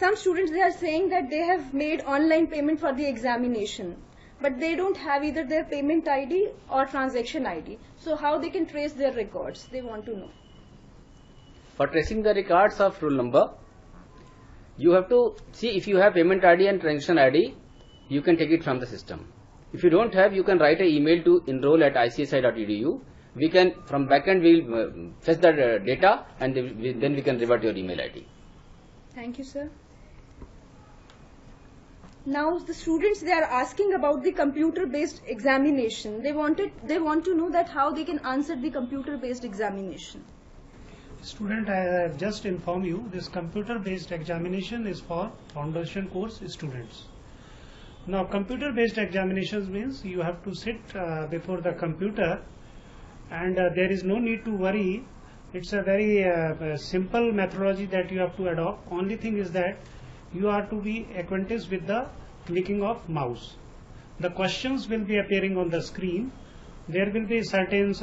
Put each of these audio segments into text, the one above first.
some students, they are saying that they have made online payment for the examination, but they don't have either their payment ID or transaction ID. So how they can trace their records? They want to know. For tracing the records of roll number, you have to see if you have payment ID and transaction ID, you can take it from the system. If you don't have, you can write an email to enroll@icsi.edu. We can, from backend, we will fetch the data and then we can revert your email ID. Thank you, sir. Now the students, they are asking about the computer-based examination. They want to know that how they can answer the computer-based examination. Student, I have just informed you, this computer-based examination is for foundation course students. Now, computer-based examinations means you have to sit before the computer, and there is no need to worry. It's a very simple methodology that you have to adopt. Only thing is that you are to be acquainted with the clicking of mouse. The questions will be appearing on the screen. There will be certain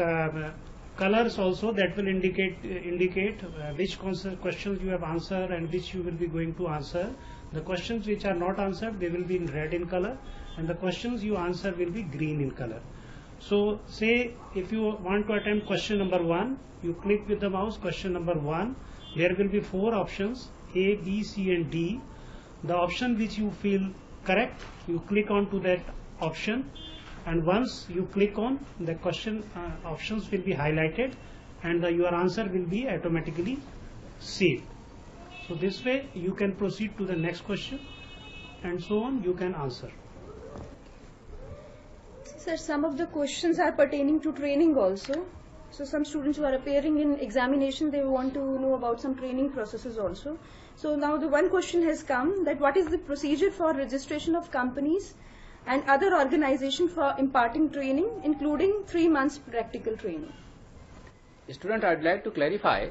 colors also that will indicate which questions you have answered and which you will be going to answer. The questions which are not answered, they will be in red in color, and the questions you answer will be green in color. So say if you want to attempt question number 1, you click with the mouse question number 1. There will be 4 options, A, B, C and D. The option which you feel correct, you click on to that option, and once you click on, the question options will be highlighted and your answer will be automatically saved. So this way you can proceed to the next question and so on, you can answer. Sir, some of the questions are pertaining to training also. So some students who are appearing in examination, they want to know about some training processes also. So now the one question has come, that what is the procedure for registration of companies and other organizations for imparting training, including 3 months practical training? Student, I would like to clarify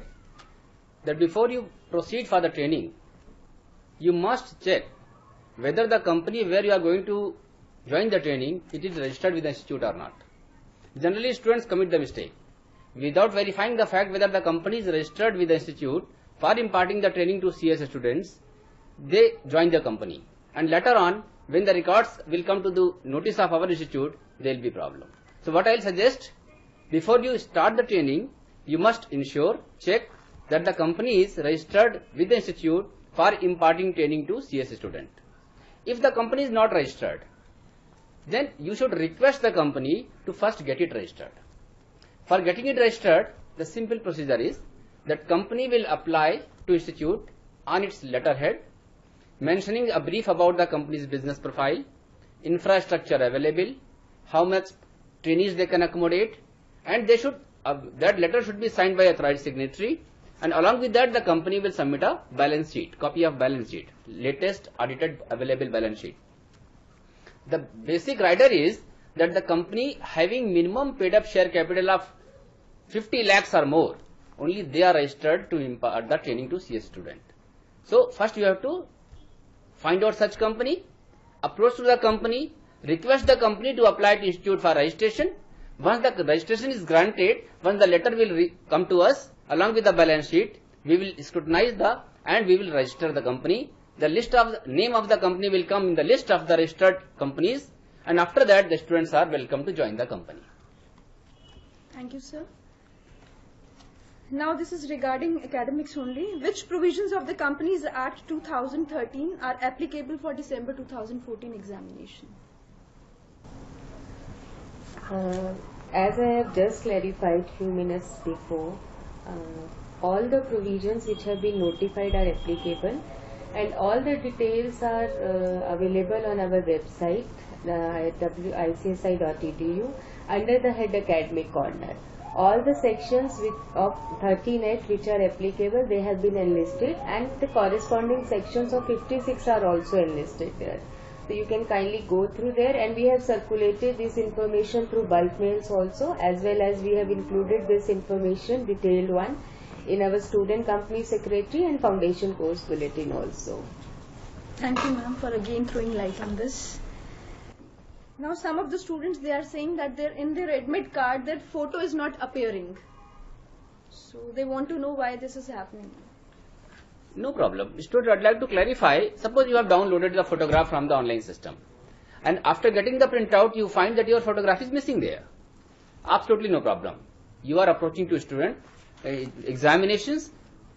that before you proceed for the training, you must check whether the company where you are going to join the training, it is registered with the institute or not. Generally, students commit the mistake. Without verifying the fact whether the company is registered with the institute for imparting the training to CS students, they join the company. And later on, when the records will come to the notice of our institute, there will be problem. So what I will suggest, before you start the training, you must check that the company is registered with the institute for imparting training to CS student. If the company is not registered, then you should request the company to first get it registered. For getting it registered, the simple procedure is that company will apply to institute on its letterhead, mentioning a brief about the company's business profile, infrastructure available, how much trainees they can accommodate, and they should that letter should be signed by authorized signatory, and along with that the company will submit a balance sheet, copy of balance sheet, latest audited available balance sheet. The basic rider is that the company having minimum paid up share capital of 50 lakhs or more, only they are registered to impart the training to CS student. So first you have to find out such company, approach to the company, request the company to apply to institute for registration. Once the registration is granted, once the letter will come to us along with the balance sheet, we will scrutinize and we will register the company. The list of the name of the company will come in the list of the registered companies, and after that the students are welcome to join the company. Thank you, sir. Now this is regarding academics only. Which provisions of the Companies Act 2013 are applicable for December 2014 examination? As I have just clarified few minutes before, all the provisions which have been notified are applicable, and all the details are available on our website at icsi.edu under the head academic corner. All the sections of 13 which are applicable, they have been enlisted, and the corresponding sections of 56 are also enlisted there. So you can kindly go through there, and we have circulated this information through bulk mails also, as well as we have included this information, detailed one, in our student company secretary and foundation course bulletin also. Thank you, ma'am, for again throwing light on this. Now some of the students, they are saying that in their admit card that photo is not appearing. So they want to know why this is happening. No problem. Student, I'd like to clarify, suppose you have downloaded the photograph from the online system and after getting the printout you find that your photograph is missing there. Absolutely no problem. You are approaching to student, examinations,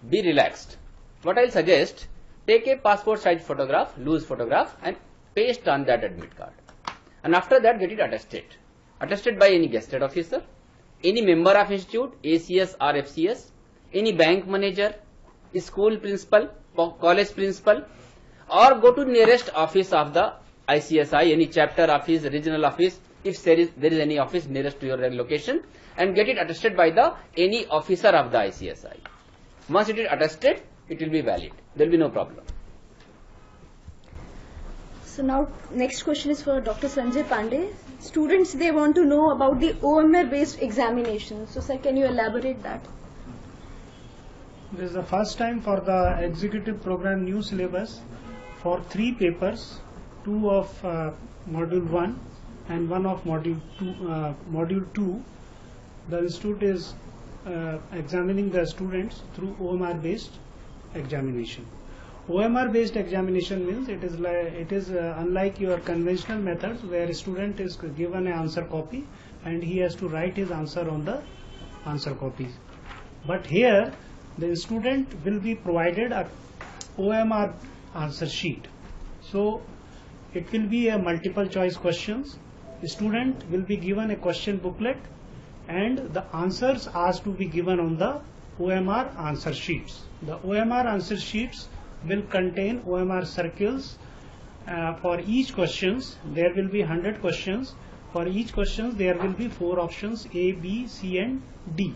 be relaxed. What I'll suggest, take a passport size photograph, loose photograph and paste on that admit card. And after that get it attested. Attested by any gazetted officer, any member of institute, ACS or FCS, any bank manager, school principal, college principal, or go to nearest office of the ICSI, any chapter office, regional office, if there is any office nearest to your location, and get it attested by the any officer of the ICSI. Once it is attested, it will be valid. There will be no problem. So now next question is for Dr. Sanjay Pandey. Students, they want to know about the OMR based examination. So sir, can you elaborate that? This is the first time for the executive program new syllabus for 3 papers, 2 of module 1 and 1 of module 2. The institute is examining the students through OMR based examination. OMR based examination means it is unlike your conventional methods where a student is given an answer copy and he has to write his answer on the answer copies. But here the student will be provided a OMR answer sheet. So it will be a multiple choice questions. The student will be given a question booklet and the answers asked to be given on the OMR answer sheets. The OMR answer sheets will contain OMR circles. For each questions there will be 100 questions. For each questions there will be 4 options A, B, C and D.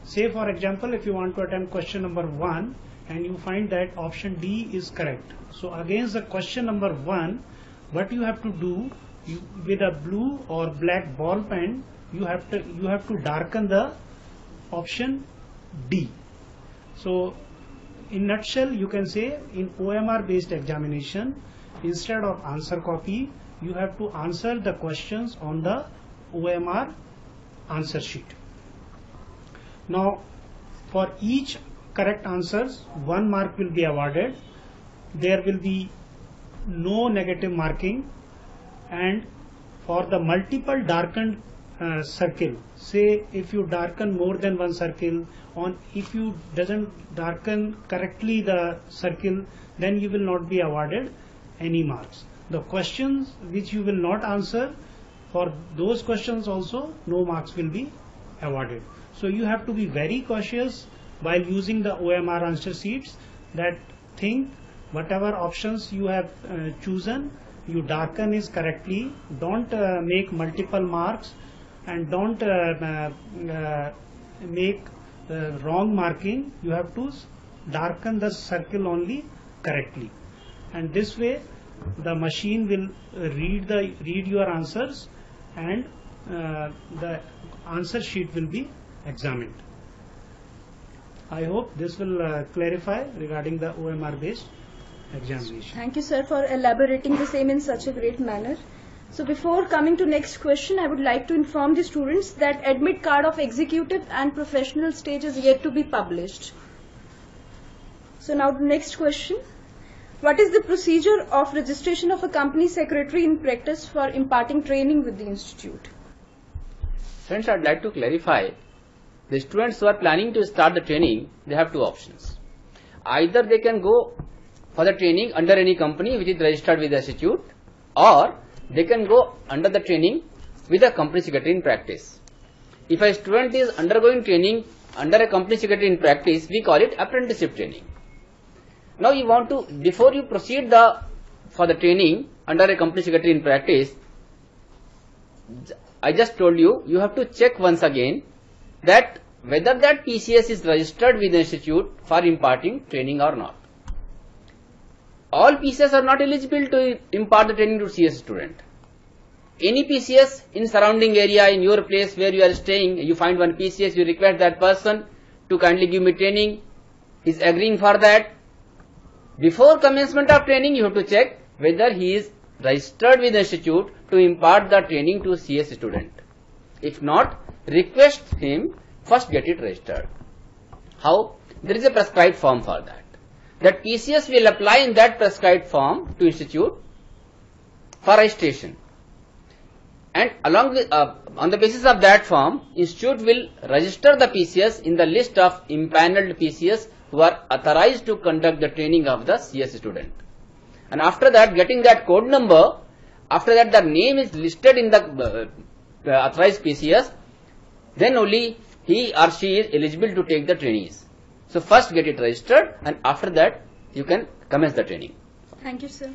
Say for example, if you want to attempt question number 1 and you find that option D is correct. So against the question number 1, what you have to do, with a blue or black ball pen, you have to darken the option D. So in nutshell, you can say in OMR based examination, instead of answer copy, you have to answer the questions on the OMR answer sheet. Now, for each correct answers, 1 mark will be awarded. There will be no negative marking, and for the multiple darkened circle, say if you darken more than 1 circle, if you doesn't darken correctly the circle, then you will not be awarded any marks. The questions which you will not answer, for those questions also no marks will be awarded. So you have to be very cautious while using the OMR answer sheets, that think whatever options you have chosen, you darken it correctly. Don't make multiple marks and don't make wrong marking. You have to darken the circle only correctly, and this way the machine will read your answers and the answer sheet will be examined. I hope this will clarify regarding the OMR based examination. Thank you, sir, for elaborating the same in such a great manner. So before coming to next question, I would like to inform the students that admit card of executive and professional stage is yet to be published. So now the next question. What is the procedure of registration of a company secretary in practice for imparting training with the institute? Friends, I'd like to clarify. The students who are planning to start the training, they have 2 options. Either they can go for the training under any company which is registered with the institute, or they can go under the training with a company secretary in practice. If a student is undergoing training under a company secretary in practice, we call it apprenticeship training. Now you want to, before you proceed for the training under a company secretary in practice, I just told you, you have to check once again that whether that PCS is registered with the institute for imparting training or not. All PCS are not eligible to impart the training to CS student. Any PCS in surrounding area, in your place where you are staying, you find one PCS, you request that person to kindly give me training, he is agreeing for that. Before commencement of training, you have to check whether he is registered with the institute to impart the training to CS student. If not, request him first get it registered. How? There is a prescribed form for that. that PCS will apply in that prescribed form to institute for registration. And along with, on the basis of that form, institute will register the PCS in the list of impaneled PCS who are authorized to conduct the training of the CS student. And after that, getting that code number, after that the name is listed in the authorized PCS, then only he or she is eligible to take the trainees. So first get it registered, and after that you can commence the training. Thank you, sir.